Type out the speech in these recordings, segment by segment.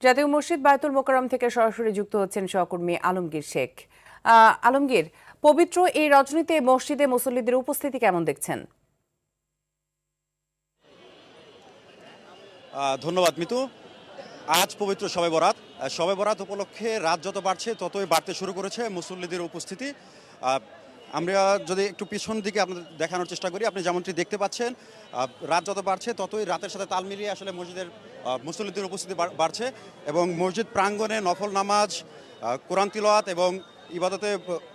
জাতীয় মসজিদ বায়তুল মোকাররম থেকে সরাসরি যুক্ত হচ্ছেন সহকর্মী আলমগীর শেখ। আলমগীর, পবিত্র এই রজনীতে মসজিদে মুসল্লিদের উপস্থিতি কেমন দেখছেন? ধন্যবাদ মিতু। আজ পবিত্র শবে বরাত। শবে বরাত উপলক্ষে রাত যত বাড়ছে ততই বাড়তে শুরু করেছে মুসল্লিদের উপস্থিতি। আহ, আমরা যদি একটু পিছন দিকে আপনাদের দেখানোর চেষ্টা করি, আপনি যেমনটি দেখতে পাচ্ছেন, রাত যত বাড়ছে ততই রাতের সাথে তাল মিলিয়ে আসলে মসজিদের মুসল্লিদের উপস্থিতি বাড়ছে এবং মসজিদ প্রাঙ্গণে নফল নামাজ, কোরআন তিলাওয়াত এবং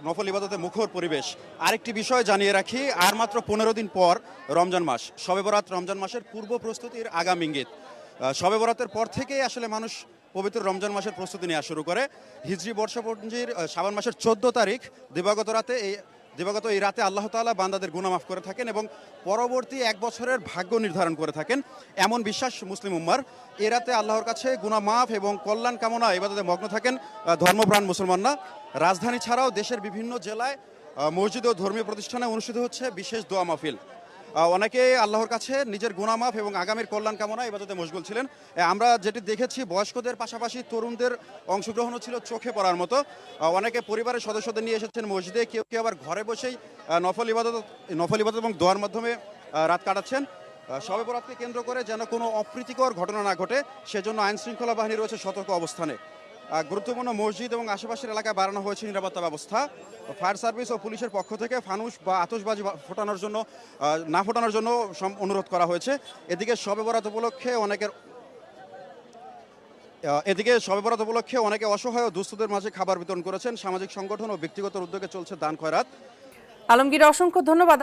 নফল ইবাদতে মুখর পরিবেশ। আরেকটি বিষয় জানিয়ে রাখি, আর মাত্র 15 দিন পর রমজান মাস। শবে বরাত রমজান মাসের পূর্ব প্রস্তুতির আগাম ইঙ্গিত। শবে বরাতের পর থেকেই আসলে মানুষ পবিত্র রমজান মাসের প্রস্তুতি নেওয়া শুরু করে। হিজরি বর্ষপঞ্জির শাবান মাসের 14 তারিখ দিবাগত এই রাতে আল্লাহ তাআলা বান্দাদের গুনাহ মাফ করে থাকেন এবং পরবর্তী এক বছরের ভাগ্য নির্ধারণ করে থাকেন, এমন বিশ্বাস মুসলিম উম্মার। এ রাতে আল্লাহর কাছে গুনাহ মাফ এবং কল্যাণ কামনা ইবাদতে মগ্ন থাকেন ধর্মপ্রাণ মুসলমানরা। রাজধানী ছাড়াও দেশের বিভিন্ন জেলায় মসজিদ ও ধর্মীয় প্রতিষ্ঠানে অনুষ্ঠিত হচ্ছে বিশেষ দোয়া মাহফিল। অনেকে আল্লাহর কাছে নিজের গুনাহ মাফ এবং আগামীর কল্যাণ কামনা ইবাদতে মশগুল ছিলেন। আমরা যেটি দেখেছি, বয়স্কদের পাশাপাশি তরুণদের অংশগ্রহণও ছিল চোখে পড়ার মতো। অনেকে পরিবারের সদস্যদের নিয়ে এসেছেন মসজিদে, কেউ কেউ আবার ঘরে বসেই নফল ইবাদত এবং দোয়ার মাধ্যমে রাত কাটাচ্ছেন। শবে বরাতকে কেন্দ্র করে যেন কোনো অপ্রীতিকর ঘটনা না ঘটে, সেজন্য আইন শৃঙ্খলা বাহিনী রয়েছে সতর্ক অবস্থানে। গুরুত্বপূর্ণ মসজিদ এবং আশেপাশের এলাকায় বাড়ানো হয়েছে নিরাপত্তা ব্যবস্থা। ফায়ার সার্ভিস ও পুলিশের পক্ষ থেকে ফানুস বা আতশবাজি না ফোটানোর জন্য অনুরোধ করা হয়েছে। এদিকে শবে বরাত উপলক্ষে অনেকে অসহায় ও দুস্থদের মাঝে খাবার বিতরণ করেছেন। সামাজিক সংগঠন ও ব্যক্তিগত উদ্যোগে চলছে দান খয়রাত। আলমগীর, অসংখ্য ধন্যবাদ।